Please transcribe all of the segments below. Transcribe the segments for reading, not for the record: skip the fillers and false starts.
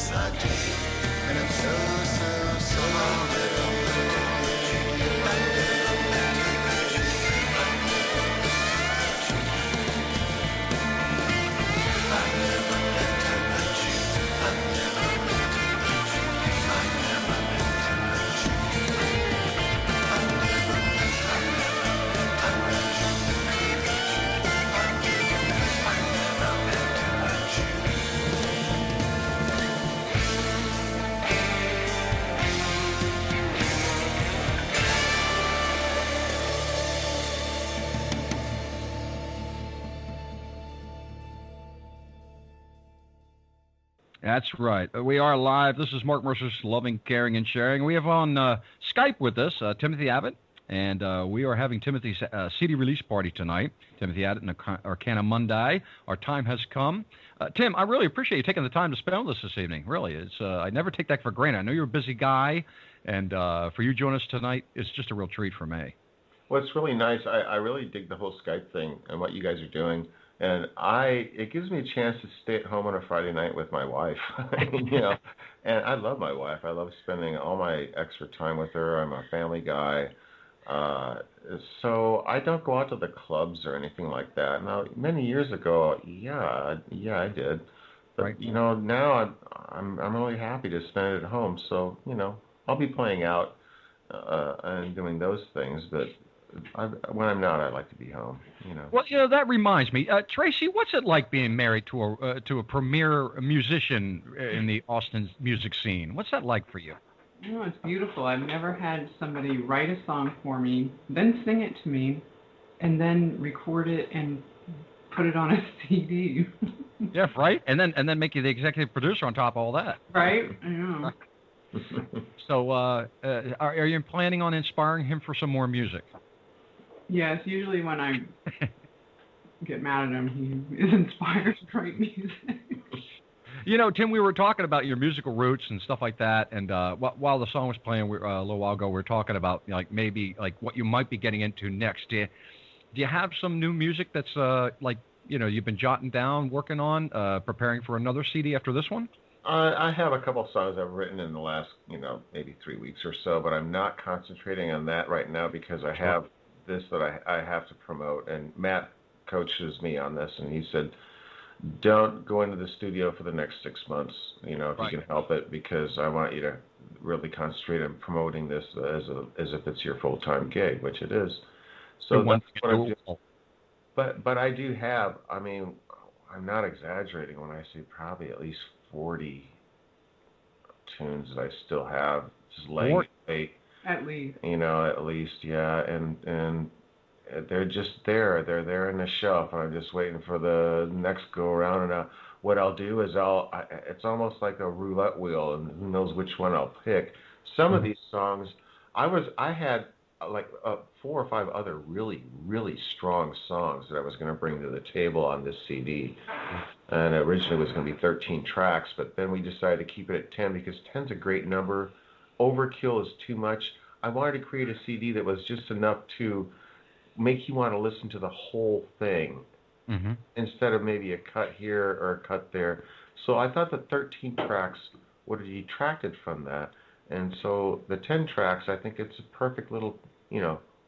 just like me. And I'm so That's right. We are live. This is Mark Mercer's Loving, Caring, and Sharing. We have on Skype with us Timothy Abbott, and we are having Timothy's CD release party tonight. Timothy Abbott and Arcana Mundi. Our time has come. Tim, I really appreciate you taking the time to spend with us this evening. Really, it's I never take that for granted. I know you're a busy guy, and for you to join us tonight, it's just a real treat for me. Well, it's really nice. I really dig the whole Skype thing and what you guys are doing. And it gives me a chance to stay at home on a Friday night with my wife, and I love my wife. I love spending all my extra time with her. I'm a family guy. So I don't go out to the clubs or anything like that. Now, many years ago, yeah, I did. But, right. Now I'm really happy to spend it at home. So, I'll be playing out and doing those things, but when I'm not, I like to be home. Well, that reminds me, Tracy, what's it like being married to a premier musician in the Austin music scene? What's that like for you? It's beautiful. I've never had somebody write a song for me, then sing it to me, and then record it and put it on a CD. Yeah, right. And then make you the executive producer on top of all that. Right. I know. So, are you planning on inspiring him for some more music? Yes, usually when I get mad at him, he is inspired to write music. Tim, we were talking about your musical roots and stuff like that, and while the song was playing a little while ago, we were talking about maybe what you might be getting into next. Do you have some new music that's you've been jotting down, working on, preparing for another CD after this one? I have a couple of songs I've written in the last, maybe 3 weeks or so, but I'm not concentrating on that right now because I have this that I have to promote. And Matt coaches me on this, and he said, don't go into the studio for the next 6 months, if you can help it, because I want you to really concentrate on promoting this as if it's your full-time gig, which it is. So that's what I'm doing. But I do have, I'm not exaggerating when I say probably at least 40 tunes that I still have just laying in wait. At least. At least, yeah. And they're just there. They're there in the shelf, and I'm just waiting for the next go around. And what I'll do is it's almost like a roulette wheel, and who knows which one I'll pick. Some of these songs, I had like 4 or 5 other really, really strong songs that I was going to bring to the table on this CD. And originally it was going to be 13 tracks, but then we decided to keep it at 10 because 10's a great number. Overkill is too much. I wanted to create a CD that was just enough to make you want to listen to the whole thing instead of maybe a cut here or a cut there. So I thought the 13 tracks would have detracted from that. And so the 10 tracks, I think it's a perfect little,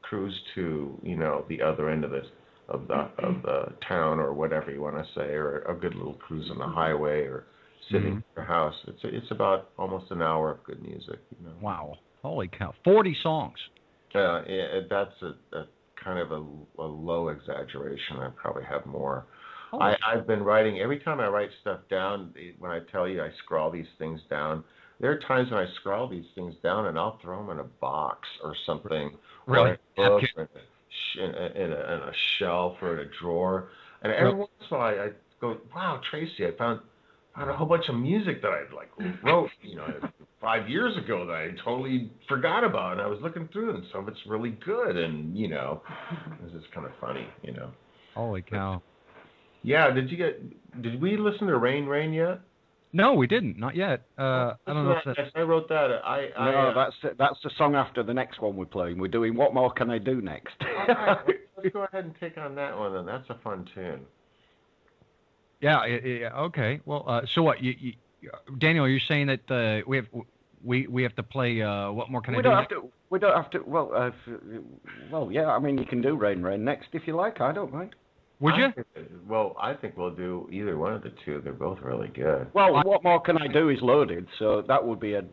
cruise to, the other end of the town or whatever you want to say, or a good little cruise on the highway or sitting in your house. It's about almost an hour of good music. Wow. Holy cow. 40 songs. That's a kind of a low exaggeration. I probably have more. I've been writing, every time I write stuff down, when I tell you I scrawl these things down, there are times when I scrawl these things down and I'll throw them in a box or something, really? Or in a shelf or in a drawer. And every once in a while I go, wow, Tracy, I found a whole bunch of music that I wrote, 5 years ago that I totally forgot about, and I was looking through it, and some of it's really good, and this is kind of funny, Holy cow! Yeah, did we listen to Rain yet? No, we didn't, not yet. I don't know. I wrote that. No, that's the song after the next one we're playing. We're doing What More Can I Do next? Right, let's go ahead and take on that one, then. That's a fun tune. Yeah. Okay. Well, so what? Daniel, are you saying that we have to play? What more can I do? We don't have to. Well, yeah. I mean, you can do Rain Rain next if you like. I don't mind. Would you? I think we'll do either one of the two. They're both really good. Well, What More Can I Do is loaded, so that would be a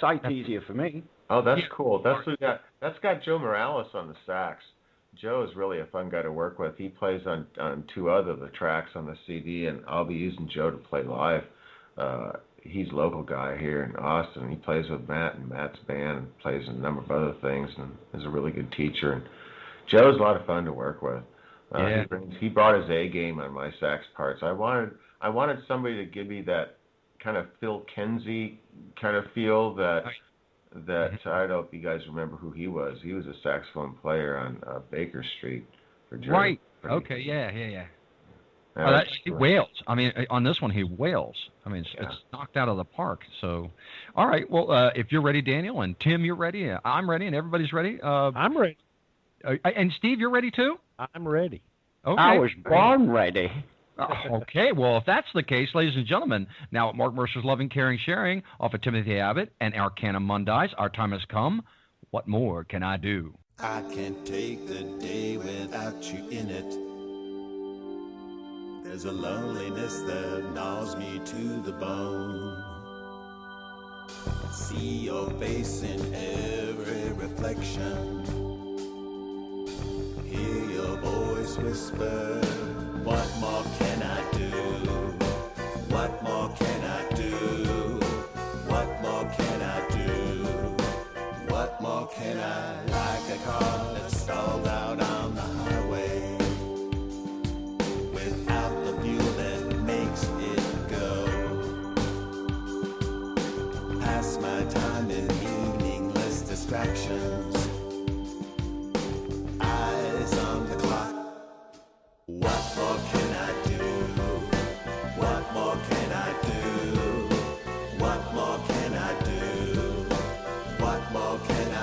sight easier for me. Oh, that's cool. That's got Joe Morales on the sax. Joe is really a fun guy to work with. He plays on two other of the tracks on the CD, and I'll be using Joe to play live. He's a local guy here in Austin. He plays with Matt and Matt's band and plays a number of other things and is a really good teacher. And Joe's a lot of fun to work with. He brought his A game on my sax parts. I wanted somebody to give me that kind of Phil Kenzie kind of feel that I don't know if you guys remember who he was. He was a saxophone player on Baker Street for Jerry. Right. Okay. Yeah. He wails. I mean, on this one, he wails. I mean, it's knocked out of the park. So, all right. Well, if you're ready, Daniel, and Tim, you're ready. I'm ready, and everybody's ready. I'm ready. And Steve, you're ready too? I'm ready. Okay. I was born ready. Okay, well, if that's the case, ladies and gentlemen, now at Mark Mercer's Loving, Caring, Sharing, off of Timothy Abbott and Arcana Mondays, our time has come. What more can I do? I can't take the day without you in it. There's a loneliness that gnaws me to the bone. See your face in every reflection. Hear your voice whisper. What more can I do? What more can I do? What more can I do? What more can I? Like a car that's stalled out on the highway without the fuel that makes it go. Pass my time in meaningless distractions. Eyes on the clock. What more can I do? What more can I do? What more can I do? What more can I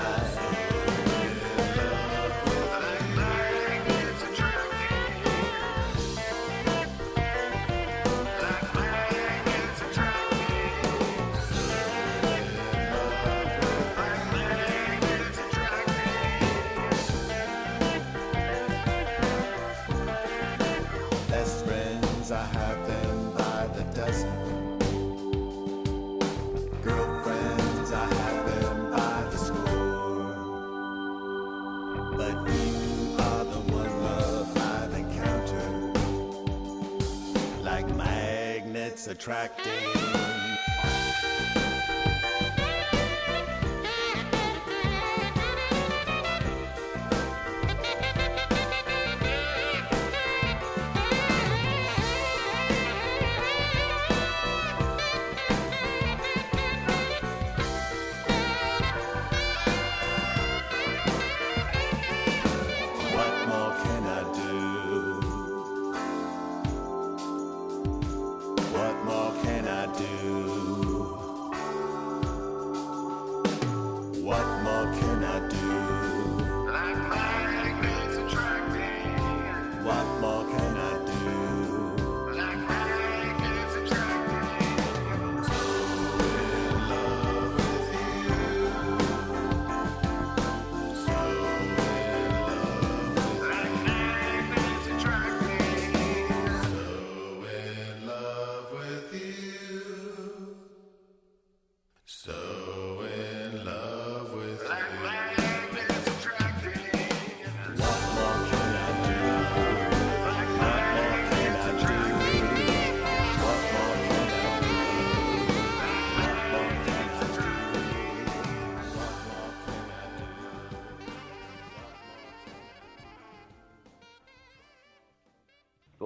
attracting?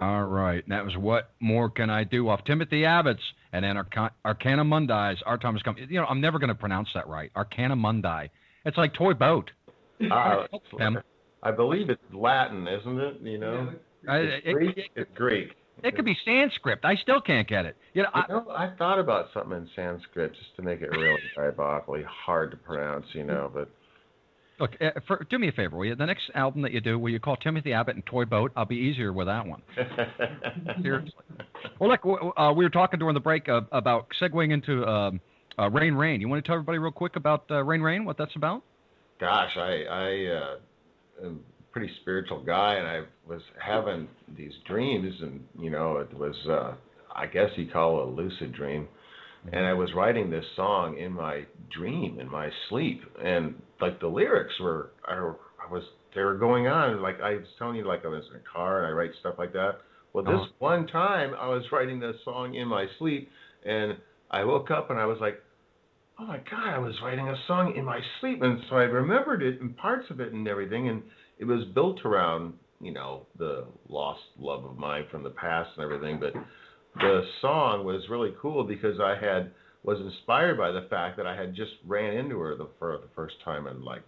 All right. That was What More Can I Do off Timothy Abbott's and then Arcana Mondays. Our time has come. You know, I'm never going to pronounce that right. Arcana Mondae. It's like toy boat. I believe it's Latin, isn't it? You know? It's Greek. It could be Sanskrit. I still can't get it. I thought about something in Sanskrit just to make it really diabolically hard to pronounce, but Look, do me a favor, will you? The next album that you do, will you call Timothy Abbott and Toy Boat? I'll be easier with that one. Seriously. Well, look, we were talking during the break about segueing into Rain Rain. You want to tell everybody real quick about Rain Rain, what that's about? Gosh, I am a pretty spiritual guy, and I was having these dreams, and, you know, it was, I guess you call it a lucid dream. And I was writing this song in my dream, in my sleep, and like the lyrics were, they were going on. Like I was telling you, like I was in a car and I write stuff like that. Well, this one time I was writing this song in my sleep, and I woke up and I was like, oh my God, I was writing a song in my sleep. And so I remembered it and parts of it and everything. And it was built around, you know, the lost love of mine from the past and everything. But the song was really cool because was inspired by the fact that I had just ran into her for the first time in like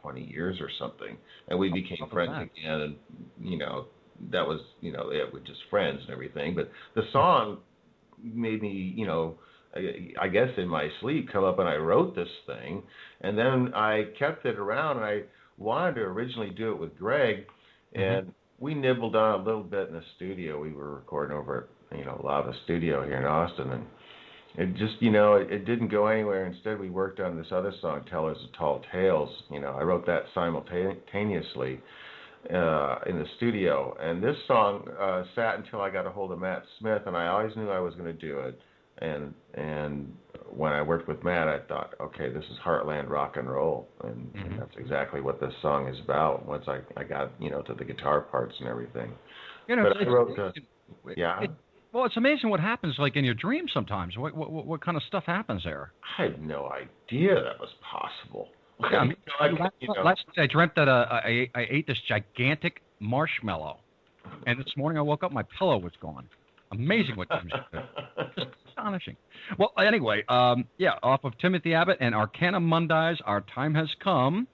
20 years or something. And we became friends again. And, you know, that was, you know, we're just friends and everything. But the song made me, you know, I guess in my sleep come up, and I wrote this thing, and then I kept it around, and I wanted to originally do it with Greg, and we nibbled on a little bit in the studio. We were recording over at, you know, Lava Studio here in Austin, and it just, you know, it didn't go anywhere. Instead, we worked on this other song, Tellers of Tall Tales. You know, I wrote that simultaneously in the studio, and this song sat until I got a hold of Matt Smith, and I always knew I was going to do it. And when I worked with Matt, I thought, okay, this is heartland rock and roll, and that's exactly what this song is about. Once I got, you know, to the guitar parts and everything. You know, but I wrote yeah. Well, it's amazing what happens, like in your dreams sometimes. What kind of stuff happens there? I had no idea that was possible. Yeah, I mean, last night I dreamt that I ate this gigantic marshmallow, and this morning I woke up, my pillow was gone. Amazing what dreams do. Just astonishing. Well, anyway, off of Timothy Abbott and Arcana Mundi's Our Time Has Come.